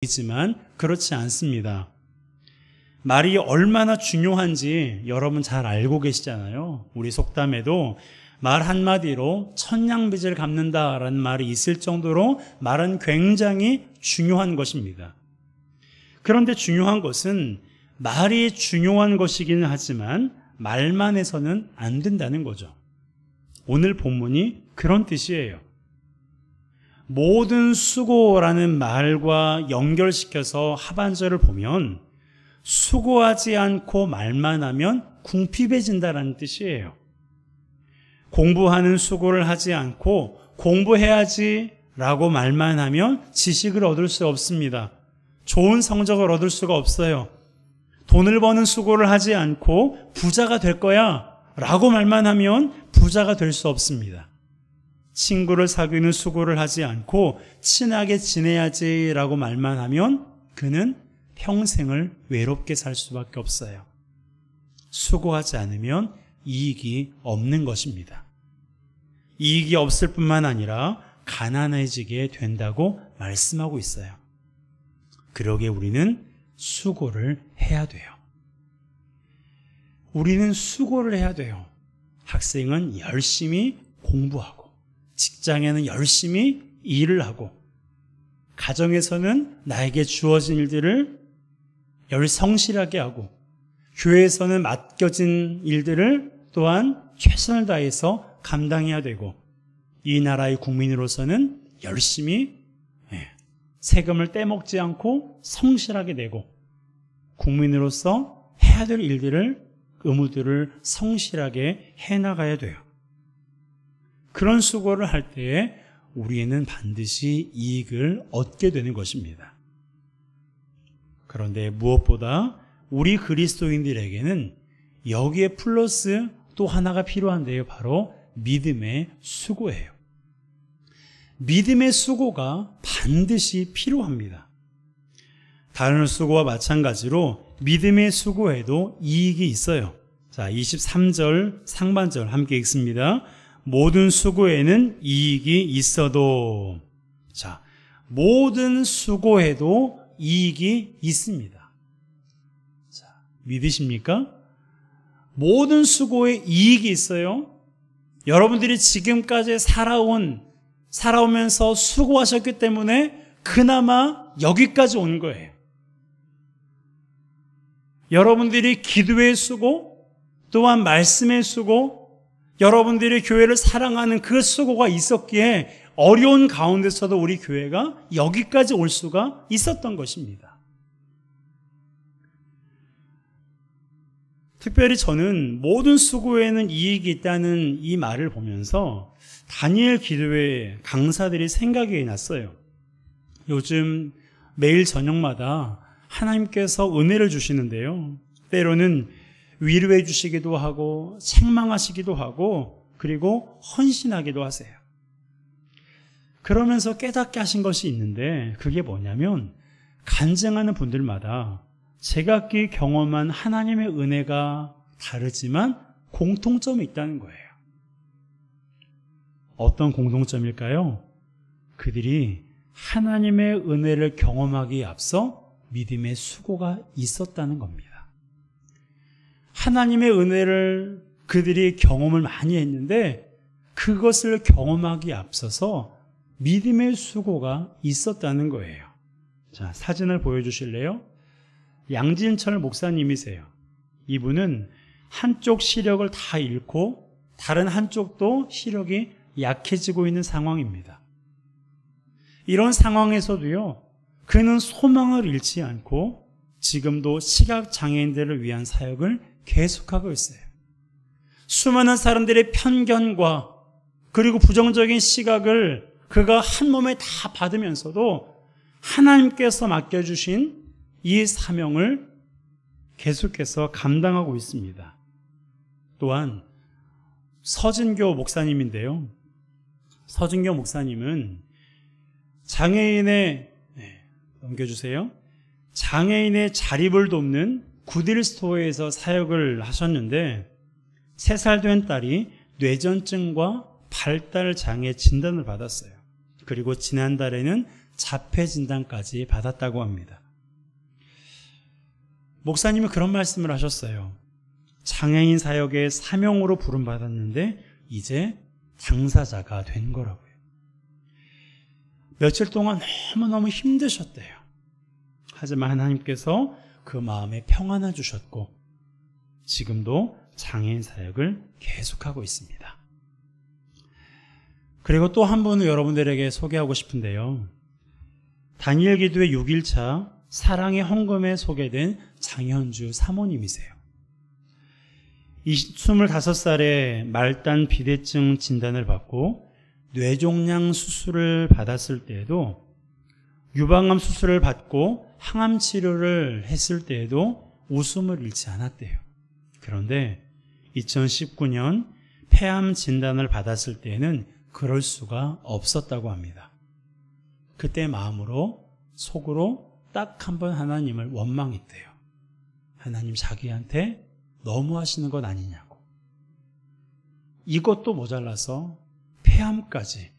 보이지만 그렇지 않습니다. 말이 얼마나 중요한지 여러분 잘 알고 계시잖아요. 우리 속담에도 말 한마디로 천냥빚을 갚는다라는 말이 있을 정도로 말은 굉장히 중요한 것입니다. 그런데 중요한 것은 말이 중요한 것이기는 하지만 말만 해서는 안 된다는 거죠. 오늘 본문이 그런 뜻이에요. 모든 수고라는 말과 연결시켜서 하반절을 보면 수고하지 않고 말만 하면 궁핍해진다라는 뜻이에요. 공부하는 수고를 하지 않고 공부해야지 라고 말만 하면 지식을 얻을 수 없습니다. 좋은 성적을 얻을 수가 없어요. 돈을 버는 수고를 하지 않고 부자가 될 거야 라고 말만 하면 부자가 될 수 없습니다. 친구를 사귀는 수고를 하지 않고 친하게 지내야지 라고 말만 하면 그는 평생을 외롭게 살 수밖에 없어요. 수고하지 않으면 이익이 없는 것입니다. 이익이 없을 뿐만 아니라 가난해지게 된다고 말씀하고 있어요. 그러기에 우리는 수고를 해야 돼요. 우리는 수고를 해야 돼요. 학생은 열심히 공부하고, 직장에는 열심히 일을 하고, 가정에서는 나에게 주어진 일들을 성실하게 하고, 교회에서는 맡겨진 일들을 또한 최선을 다해서 감당해야 되고, 이 나라의 국민으로서는 열심히 세금을 떼먹지 않고 성실하게 내고, 국민으로서 해야 될 일들을, 의무들을 성실하게 해나가야 돼요. 그런 수고를 할 때에 우리는 반드시 이익을 얻게 되는 것입니다. 그런데 무엇보다 우리 그리스도인들에게는 여기에 플러스 또 하나가 필요한데요. 바로 믿음의 수고예요. 믿음의 수고가 반드시 필요합니다. 다른 수고와 마찬가지로 믿음의 수고에도 이익이 있어요. 자, 23절 상반절 함께 읽습니다. 모든 수고에는 이익이 있어도, 자, 모든 수고에도 이익이 있습니다. 자, 믿으십니까? 모든 수고에 이익이 있어요. 여러분들이 지금까지 살아오면서 수고하셨기 때문에 그나마 여기까지 온 거예요. 여러분들이 기도의 수고, 또한 말씀의 수고, 여러분들이 교회를 사랑하는 그 수고가 있었기에 어려운 가운데서도 우리 교회가 여기까지 올 수가 있었던 것입니다. 특별히 저는 모든 수고에는 이익이 있다는 이 말을 보면서 다니엘 기도회 강사들이 생각이 났어요. 요즘 매일 저녁마다 하나님께서 은혜를 주시는데요. 때로는 위로해 주시기도 하고 책망하시기도 하고 그리고 헌신하기도 하세요. 그러면서 깨닫게 하신 것이 있는데 그게 뭐냐면 간증하는 분들마다 제각기 경험한 하나님의 은혜가 다르지만 공통점이 있다는 거예요. 어떤 공통점일까요? 그들이 하나님의 은혜를 경험하기에 앞서 믿음의 수고가 있었다는 겁니다. 하나님의 은혜를 그들이 경험을 많이 했는데 그것을 경험하기에 앞서서 믿음의 수고가 있었다는 거예요. 자, 사진을 보여주실래요? 양진철 목사님이세요. 이분은 한쪽 시력을 다 잃고 다른 한쪽도 시력이 약해지고 있는 상황입니다. 이런 상황에서도요, 그는 소망을 잃지 않고 지금도 시각장애인들을 위한 사역을 계속하고 있어요. 수많은 사람들의 편견과 그리고 부정적인 시각을 그가 한 몸에 다 받으면서도 하나님께서 맡겨주신 이 사명을 계속해서 감당하고 있습니다. 또한 서진교 목사님인데요. 서진교 목사님은 장애인의 자립을 돕는 구딜스토어에서 사역을 하셨는데 3살 된 딸이 뇌전증과 발달 장애 진단을 받았어요. 그리고 지난달에는 자폐 진단까지 받았다고 합니다. 목사님이 그런 말씀을 하셨어요. 장애인 사역의 사명으로 부름받았는데 이제 당사자가 된 거라고요. 며칠 동안 너무너무 힘드셨대요. 하지만 하나님께서 그 마음에 평안을 주셨고 지금도 장애인 사역을 계속하고 있습니다. 그리고 또 한 분을 여러분들에게 소개하고 싶은데요. 다니엘 기도의 6일차 사랑의 헌금에 소개된 장현주 사모님이세요. 25살에 말단 비대증 진단을 받고 뇌종양 수술을 받았을 때에도, 유방암 수술을 받고 항암 치료를 했을 때에도 웃음을 잃지 않았대요. 그런데 2019년 폐암 진단을 받았을 때에는 그럴 수가 없었다고 합니다. 그때 마음으로, 속으로 딱 한 번 하나님을 원망했대요. 하나님, 자기한테 너무 하시는 것 아니냐고. 이것도 모자라서 폐암까지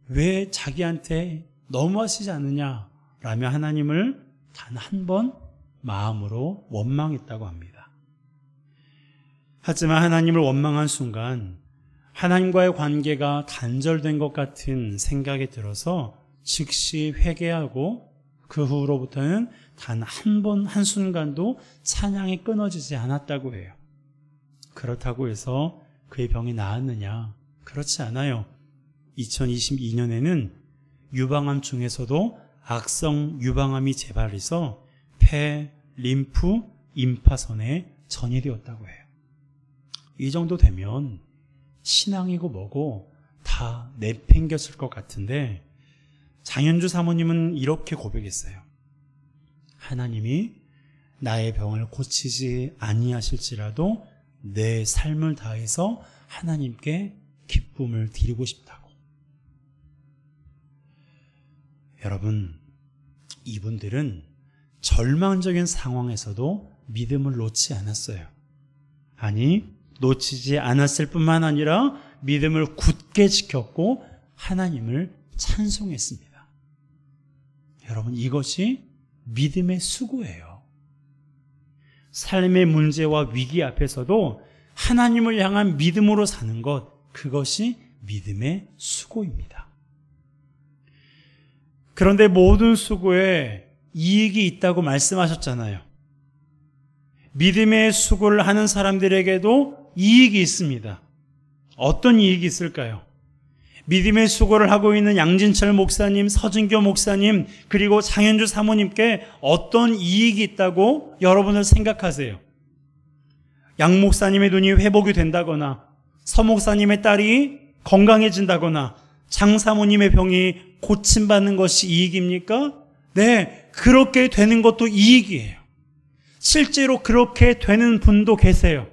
왜 자기한테 너무 하시지 않느냐라며 하나님을 단 한 번 마음으로 원망했다고 합니다. 하지만 하나님을 원망한 순간 하나님과의 관계가 단절된 것 같은 생각이 들어서 즉시 회개하고 그 후로부터는 단 한 번, 한순간도 찬양이 끊어지지 않았다고 해요. 그렇다고 해서 그의 병이 나았느냐? 그렇지 않아요. 2022년에는 유방암 중에서도 악성 유방암이 재발해서 폐, 림프, 임파선에 전이되었다고 해요. 이 정도 되면 신앙이고 뭐고 다 내팽겼을 것 같은데 장현주 사모님은 이렇게 고백했어요. 하나님이 나의 병을 고치지 아니하실지라도 내 삶을 다해서 하나님께 기쁨을 드리고 싶다고. 여러분, 이분들은 절망적인 상황에서도 믿음을 놓지 않았어요. 아니, 놓치지 않았을 뿐만 아니라 믿음을 굳게 지켰고 하나님을 찬송했습니다. 여러분, 이것이 믿음의 수고예요. 삶의 문제와 위기 앞에서도 하나님을 향한 믿음으로 사는 것, 그것이 믿음의 수고입니다. 그런데 모든 수고에 이익이 있다고 말씀하셨잖아요. 믿음의 수고를 하는 사람들에게도 이익이 있습니다. 어떤 이익이 있을까요? 믿음의 수고를 하고 있는 양진철 목사님, 서진교 목사님, 그리고 장현주 사모님께 어떤 이익이 있다고 여러분은 생각하세요? 양 목사님의 눈이 회복이 된다거나, 서 목사님의 딸이 건강해진다거나, 장 사모님의 병이 고침받는 것이 이익입니까? 네, 그렇게 되는 것도 이익이에요. 실제로 그렇게 되는 분도 계세요.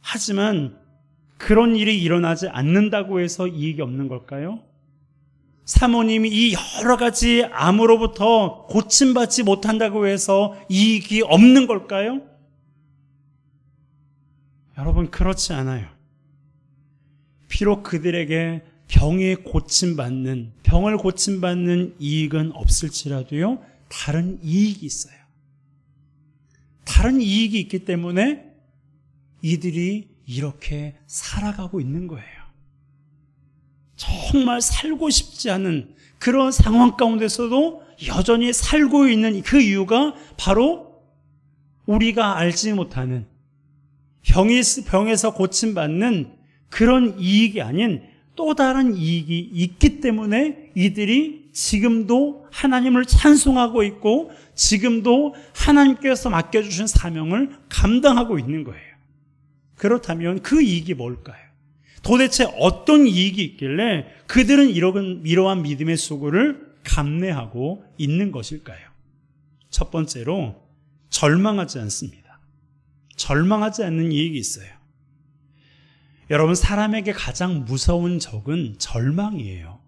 하지만 그런 일이 일어나지 않는다고 해서 이익이 없는 걸까요? 사모님이 이 여러 가지 암으로부터 고침받지 못한다고 해서 이익이 없는 걸까요? 여러분, 그렇지 않아요. 비록 그들에게 병을 고침받는 이익은 없을지라도요, 다른 이익이 있어요. 다른 이익이 있기 때문에 이들이 이렇게 살아가고 있는 거예요. 정말 살고 싶지 않은 그런 상황 가운데서도 여전히 살고 있는 그 이유가 바로 우리가 알지 못하는 병에서 고침받는 그런 이익이 아닌 또 다른 이익이 있기 때문에 이들이 지금도 하나님을 찬송하고 있고 지금도 하나님께서 맡겨주신 사명을 감당하고 있는 거예요. 그렇다면 그 이익이 뭘까요? 도대체 어떤 이익이 있길래 그들은 이러한 믿음의 수고를 감내하고 있는 것일까요? 첫 번째로 절망하지 않습니다. 절망하지 않는 이익이 있어요. 여러분, 사람에게 가장 무서운 적은 절망이에요.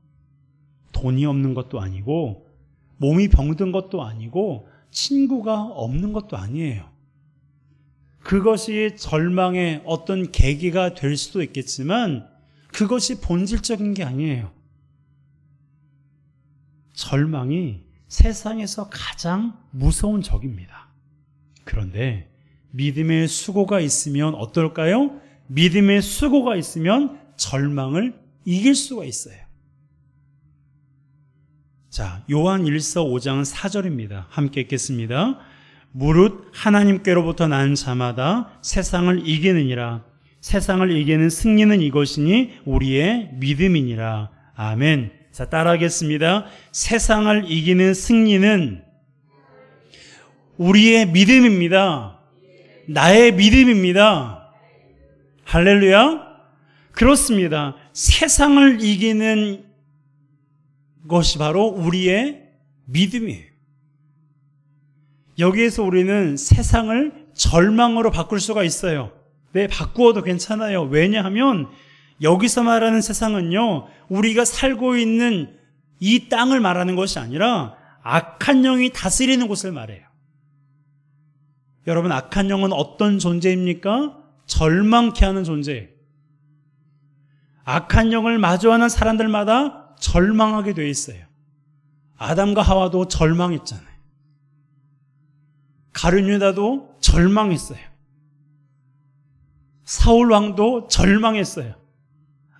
돈이 없는 것도 아니고 몸이 병든 것도 아니고 친구가 없는 것도 아니에요. 그것이 절망의 어떤 계기가 될 수도 있겠지만 그것이 본질적인 게 아니에요. 절망이 세상에서 가장 무서운 적입니다. 그런데 믿음의 수고가 있으면 어떨까요? 믿음의 수고가 있으면 절망을 이길 수가 있어요. 자, 요한 1서 5장 4절입니다. 함께 읽겠습니다. 무릇 하나님께로부터 난 자마다 세상을 이기느니라. 세상을 이기는 승리는 이것이니 우리의 믿음이니라. 아멘. 자, 따라하겠습니다. 세상을 이기는 승리는 우리의 믿음입니다. 나의 믿음입니다. 할렐루야. 그렇습니다. 세상을 이기는 것이 바로 우리의 믿음이에요. 여기에서 우리는 세상을 절망으로 바꿀 수가 있어요. 네, 바꾸어도 괜찮아요. 왜냐하면 여기서 말하는 세상은요, 우리가 살고 있는 이 땅을 말하는 것이 아니라 악한 영이 다스리는 곳을 말해요. 여러분, 악한 영은 어떤 존재입니까? 절망케 하는 존재예요. 악한 영을 마주하는 사람들마다 절망하게 되어 있어요. 아담과 하와도 절망했잖아요. 가룟 유다도 절망했어요. 사울 왕도 절망했어요.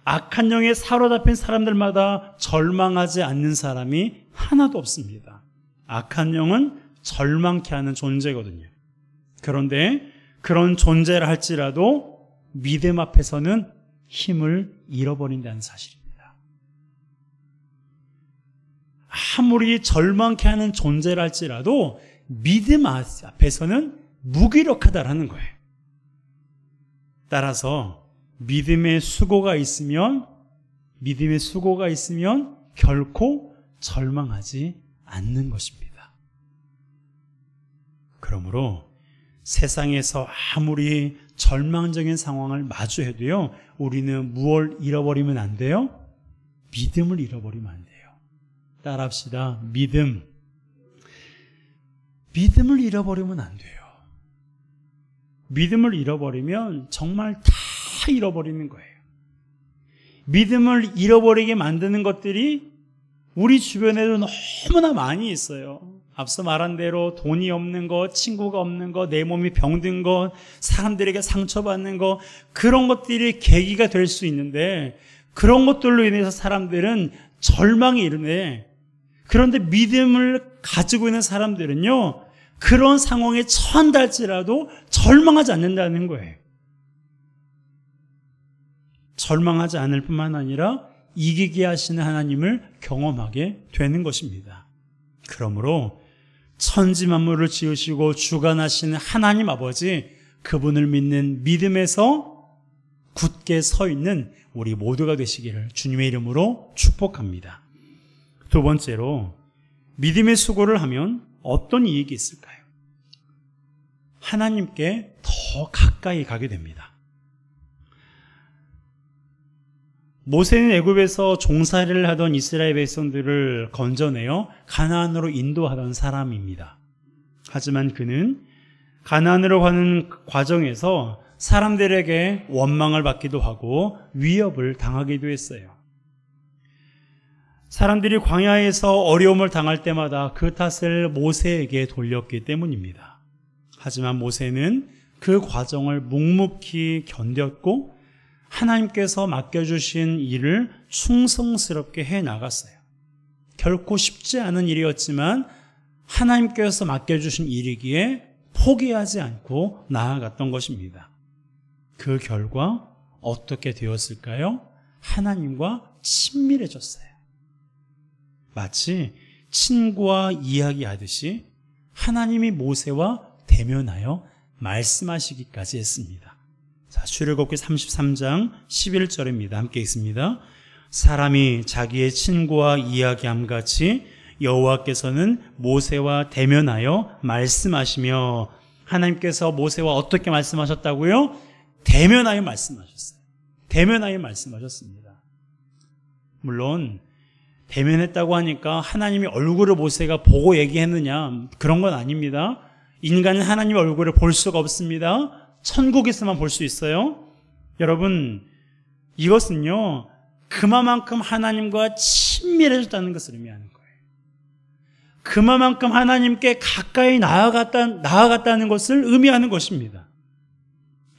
악한 영에 사로잡힌 사람들마다 절망하지 않는 사람이 하나도 없습니다. 악한 영은 절망케 하는 존재거든요. 그런데 그런 존재를 할지라도 믿음 앞에서는 힘을 잃어버린다는 사실입니다. 아무리 절망케 하는 존재를 할지라도 믿음 앞에서는 무기력하다라는 거예요. 따라서 믿음의 수고가 있으면 결코 절망하지 않는 것입니다. 그러므로 세상에서 아무리 절망적인 상황을 마주해도요, 우리는 무엇을 잃어버리면 안 돼요? 믿음을 잃어버리면 안 돼요. 따라합시다. 믿음을 잃어버리면 안 돼요. 믿음을 잃어버리면 정말 다 잃어버리는 거예요. 믿음을 잃어버리게 만드는 것들이 우리 주변에도 너무나 많이 있어요. 앞서 말한 대로 돈이 없는 것, 친구가 없는 것, 내 몸이 병든 것, 사람들에게 상처받는 것, 그런 것들이 계기가 될 수 있는데, 그런 것들로 인해서 사람들은 절망이 이르네. 그런데 믿음을 가지고 있는 사람들은요, 그런 상황에 처한다 할지라도 절망하지 않는다는 거예요. 절망하지 않을 뿐만 아니라 이기게 하시는 하나님을 경험하게 되는 것입니다. 그러므로 천지 만물을 지으시고 주관하시는 하나님 아버지, 그분을 믿는 믿음에서 굳게 서 있는 우리 모두가 되시기를 주님의 이름으로 축복합니다. 두 번째로, 믿음의 수고를 하면 어떤 이익이 있을까요? 하나님께 더 가까이 가게 됩니다. 모세는 애굽에서 종살이를 하던 이스라엘 백성들을 건져내어 가나안으로 인도하던 사람입니다. 하지만 그는 가나안으로 가는 과정에서 사람들에게 원망을 받기도 하고 위협을 당하기도 했어요. 사람들이 광야에서 어려움을 당할 때마다 그 탓을 모세에게 돌렸기 때문입니다. 하지만 모세는 그 과정을 묵묵히 견뎠고 하나님께서 맡겨주신 일을 충성스럽게 해나갔어요. 결코 쉽지 않은 일이었지만 하나님께서 맡겨주신 일이기에 포기하지 않고 나아갔던 것입니다. 그 결과 어떻게 되었을까요? 하나님과 친밀해졌어요. 마치 친구와 이야기하듯이 하나님이 모세와 대면하여 말씀하시기까지 했습니다. 자, 출애굽기 33장 11절입니다. 함께 읽습니다. 사람이 자기의 친구와 이야기함 같이 여호와께서는 모세와 대면하여 말씀하시며, 하나님께서 모세와 어떻게 말씀하셨다고요? 대면하여 말씀하셨어요. 대면하여 말씀하셨습니다. 물론 대면했다고 하니까 하나님의 얼굴을 모세가 보고 얘기했느냐, 그런 건 아닙니다. 인간은 하나님의 얼굴을 볼 수가 없습니다. 천국에서만 볼 수 있어요. 여러분, 이것은요, 그만큼 하나님과 친밀해졌다는 것을 의미하는 거예요. 그만큼 하나님께 가까이 나아갔다는 것을 의미하는 것입니다.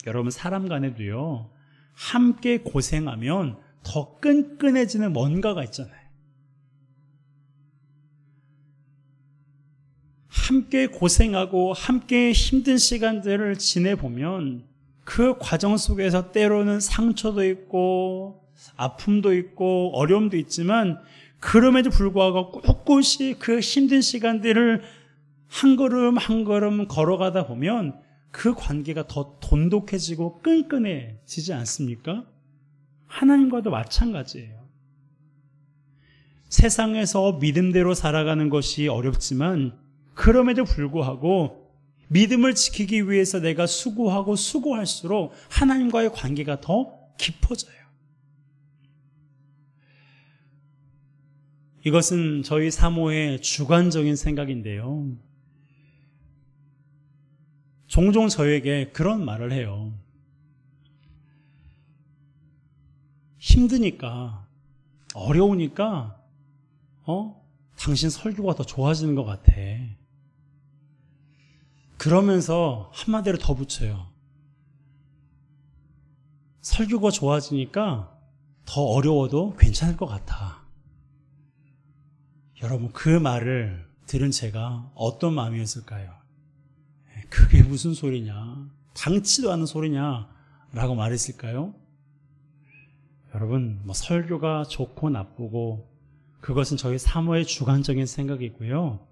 여러분, 사람 간에도요, 함께 고생하면 더 끈끈해지는 뭔가가 있잖아요. 함께 고생하고 함께 힘든 시간들을 지내보면 그 과정 속에서 때로는 상처도 있고 아픔도 있고 어려움도 있지만, 그럼에도 불구하고 꿋꿋이 그 힘든 시간들을 한 걸음 한 걸음 걸어가다 보면 그 관계가 더 돈독해지고 끈끈해지지 않습니까? 하나님과도 마찬가지예요. 세상에서 믿음대로 살아가는 것이 어렵지만, 그럼에도 불구하고 믿음을 지키기 위해서 내가 수고하고 수고할수록 하나님과의 관계가 더 깊어져요. 이것은 저희 사모의 주관적인 생각인데요. 종종 저에게 그런 말을 해요. 힘드니까, 어려우니까, 당신 설교가 더 좋아지는 것 같아. 그러면서 한마디로 더 붙여요. 설교가 좋아지니까 더 어려워도 괜찮을 것 같아. 여러분, 그 말을 들은 제가 어떤 마음이었을까요? 그게 무슨 소리냐? 당치도 않은 소리냐? 라고 말했을까요? 여러분, 설교가 좋고 나쁘고 그것은 저희 사모의 주관적인 생각이고요.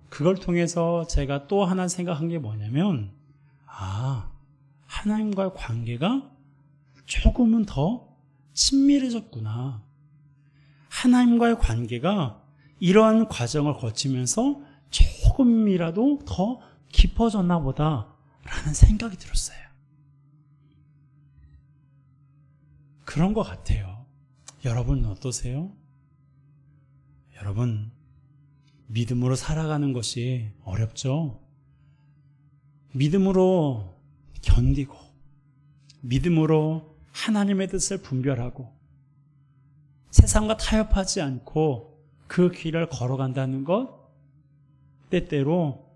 그걸 통해서 제가 또 하나 생각한 게 뭐냐면, 하나님과의 관계가 조금은 더 친밀해졌구나. 하나님과의 관계가 이러한 과정을 거치면서 조금이라도 더 깊어졌나 보다라는 생각이 들었어요. 그런 것 같아요. 여러분은 어떠세요? 여러분, 믿음으로 살아가는 것이 어렵죠? 믿음으로 견디고, 믿음으로 하나님의 뜻을 분별하고, 세상과 타협하지 않고 그 길을 걸어간다는 것, 때때로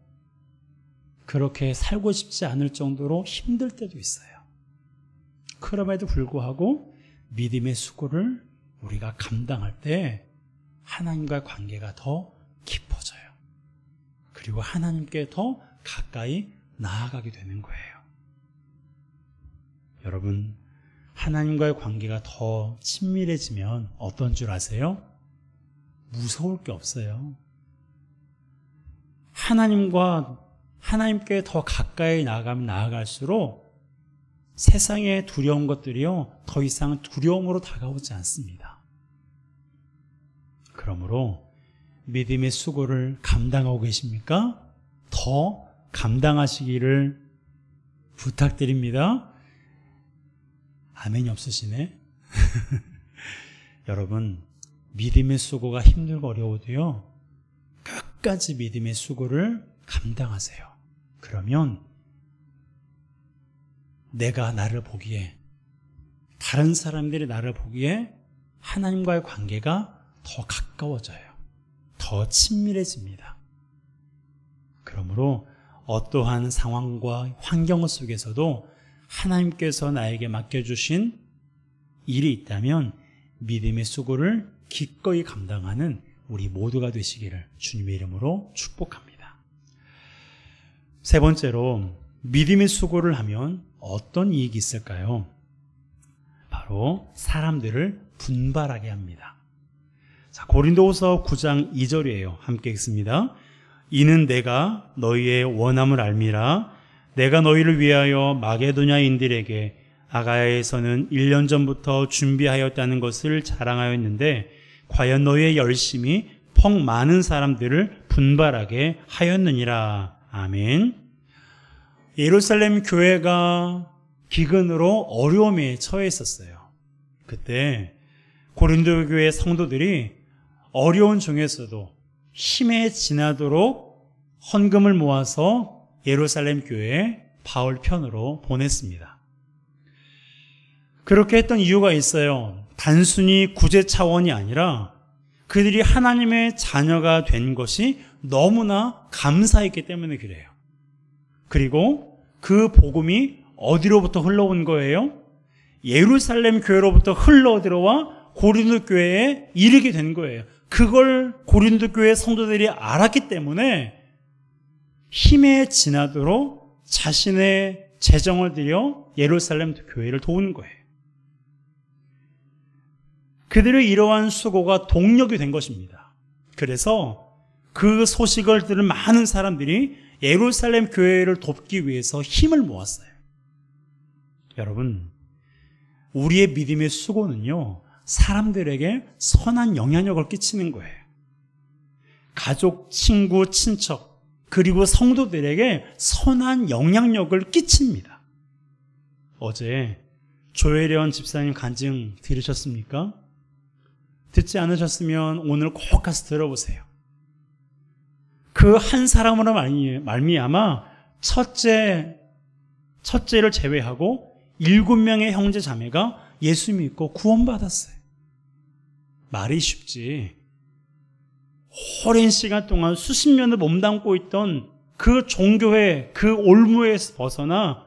그렇게 살고 싶지 않을 정도로 힘들 때도 있어요. 그럼에도 불구하고 믿음의 수고를 우리가 감당할 때 하나님과의 관계가 더 깊어져요. 그리고 하나님께 더 가까이 나아가게 되는 거예요. 여러분, 하나님과의 관계가 더 친밀해지면 어떤 줄 아세요? 무서울 게 없어요. 하나님께 더 가까이 나아가면 나아갈수록 세상의 두려운 것들이요, 더 이상 두려움으로 다가오지 않습니다. 그러므로 믿음의 수고를 감당하고 계십니까? 더 감당하시기를 부탁드립니다. 아멘이 없으시네. 여러분, 믿음의 수고가 힘들고 어려워도요, 끝까지 믿음의 수고를 감당하세요. 그러면 내가 나를 보기에, 다른 사람들이 나를 보기에 하나님과의 관계가 더 가까워져요. 더 친밀해집니다. 그러므로 어떠한 상황과 환경 속에서도 하나님께서 나에게 맡겨주신 일이 있다면 믿음의 수고를 기꺼이 감당하는 우리 모두가 되시기를 주님의 이름으로 축복합니다. 세 번째로, 믿음의 수고를 하면 어떤 이익이 있을까요? 바로 사람들을 분발하게 합니다. 자, 고린도후서 9장 2절이에요. 함께 읽습니다. 이는 내가 너희의 원함을 알미라. 내가 너희를 위하여 마게도냐인들에게 아가야에서는 1년 전부터 준비하였다는 것을 자랑하였는데, 과연 너희의 열심이 퍽 많은 사람들을 분발하게 하였느니라. 아멘. 예루살렘 교회가 기근으로 어려움에 처해 있었어요. 그때 고린도 교회 성도들이 어려운 중에서도 힘에 지나도록 헌금을 모아서 예루살렘 교회에 바울 편으로 보냈습니다. 그렇게 했던 이유가 있어요. 단순히 구제 차원이 아니라 그들이 하나님의 자녀가 된 것이 너무나 감사했기 때문에 그래요. 그리고 그 복음이 어디로부터 흘러온 거예요? 예루살렘 교회로부터 흘러들어와 고린도 교회에 이르게 된 거예요. 그걸 고린도 교회 성도들이 알았기 때문에 힘에 지나도록 자신의 재정을 들여 예루살렘 교회를 도우는 거예요. 그들의 이러한 수고가 동력이 된 것입니다. 그래서 그 소식을 들은 많은 사람들이 예루살렘 교회를 돕기 위해서 힘을 모았어요. 여러분, 우리의 믿음의 수고는요, 사람들에게 선한 영향력을 끼치는 거예요. 가족, 친구, 친척, 그리고 성도들에게 선한 영향력을 끼칩니다. 어제 조혜련 집사님 간증 들으셨습니까? 듣지 않으셨으면 오늘 꼭 가서 들어보세요. 그 한 사람으로 말미암아 첫째를 제외하고 7명의 형제 자매가 예수 믿고 구원받았어요. 말이 쉽지. 오랜 시간 동안 수십 년을 몸담고 있던 그 종교의 그 올무에서 벗어나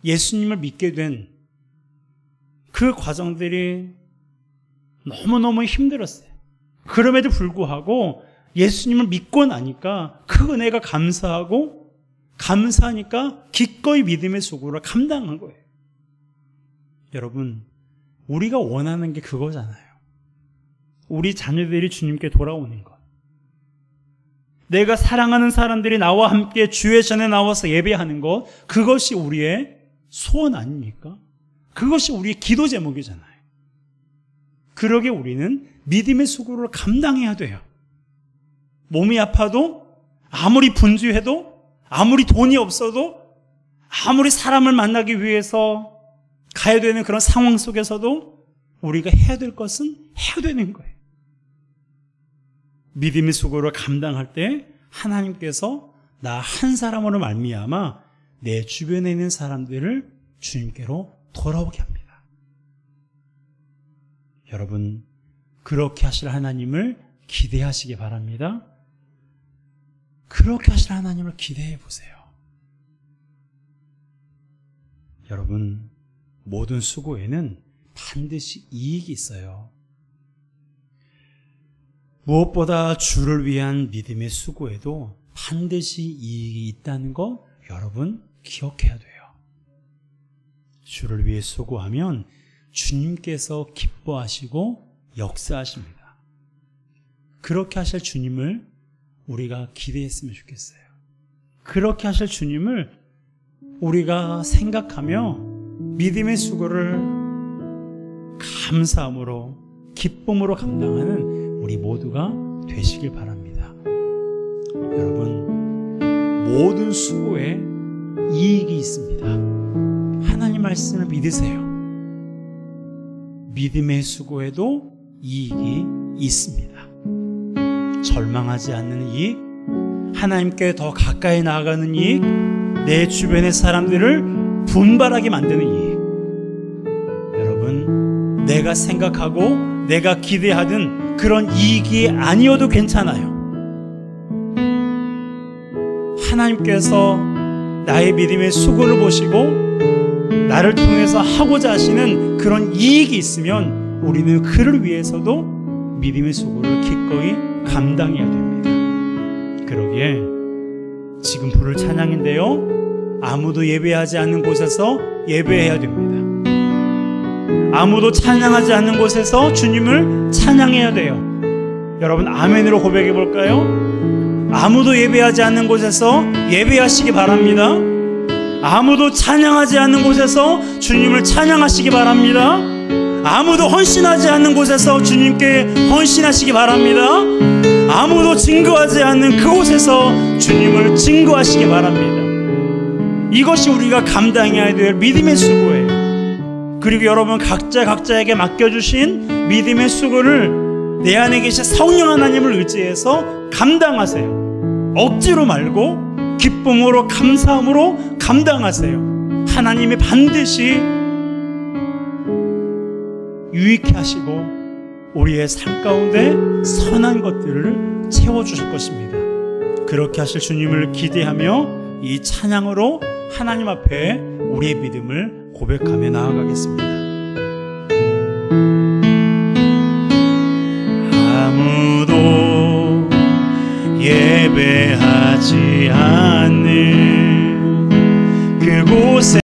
예수님을 믿게 된 그 과정들이 너무너무 힘들었어요. 그럼에도 불구하고 예수님을 믿고 나니까 그 은혜가 감사하니까 기꺼이 믿음의 수고를 감당한 거예요. 여러분, 우리가 원하는 게 그거잖아요. 우리 자녀들이 주님께 돌아오는 것. 내가 사랑하는 사람들이 나와 함께 주의 전에 나와서 예배하는 것, 그것이 우리의 소원 아닙니까? 그것이 우리의 기도 제목이잖아요. 그러게 우리는 믿음의 수고를 감당해야 돼요. 몸이 아파도, 아무리 분주해도, 아무리 돈이 없어도, 아무리 사람을 만나기 위해서 가야 되는 그런 상황 속에서도 우리가 해야 될 것은 해야 되는 거예요. 믿음의 수고를 감당할 때 하나님께서 나 한 사람으로 말미암아 내 주변에 있는 사람들을 주님께로 돌아오게 합니다. 여러분, 그렇게 하실 하나님을 기대하시기 바랍니다. 그렇게 하실 하나님을 기대해 보세요. 여러분, 모든 수고에는 반드시 이익이 있어요. 무엇보다 주를 위한 믿음의 수고에도 반드시 이익이 있다는 거 여러분 기억해야 돼요. 주를 위해 수고하면 주님께서 기뻐하시고 역사하십니다. 그렇게 하실 주님을 우리가 기대했으면 좋겠어요. 그렇게 하실 주님을 우리가 생각하며 믿음의 수고를 감사함으로 기쁨으로 감당하는 우리 모두가 되시길 바랍니다. 여러분, 모든 수고에 이익이 있습니다. 하나님 말씀을 믿으세요. 믿음의 수고에도 이익이 있습니다. 절망하지 않는 이익, 하나님께 더 가까이 나아가는 이익, 내 주변의 사람들을 분발하게 만드는 이익. 여러분, 내가 생각하고 내가 기대하던 그런 이익이 아니어도 괜찮아요. 하나님께서 나의 믿음의 수고를 보시고 나를 통해서 하고자 하시는 그런 이익이 있으면 우리는 그를 위해서도 믿음의 수고를 기꺼이 감당해야 됩니다. 그러기에 지금 부를 찬양인데요, 아무도 예배하지 않는 곳에서 예배해야 됩니다. 아무도 찬양하지 않는 곳에서 주님을 찬양해야 돼요. 여러분, 아멘으로 고백해 볼까요? 아무도 예배하지 않는 곳에서 예배하시기 바랍니다. 아무도 찬양하지 않는 곳에서 주님을 찬양하시기 바랍니다. 아무도 헌신하지 않는 곳에서 주님께 헌신하시기 바랍니다. 아무도 증거하지 않는 그곳에서 주님을 증거하시기 바랍니다. 이것이 우리가 감당해야 될 믿음의 수고예요. 그리고 여러분, 각자에게 맡겨주신 믿음의 수고를 내 안에 계신 성령 하나님을 의지해서 감당하세요. 억지로 말고 기쁨으로 감사함으로 감당하세요. 하나님이 반드시 유익해 하시고 우리의 삶 가운데 선한 것들을 채워주실 것입니다. 그렇게 하실 주님을 기대하며 이 찬양으로 하나님 앞에 우리의 믿음을 고백하며 나아가겠습니다. 아무도 예배하지 않는 그곳에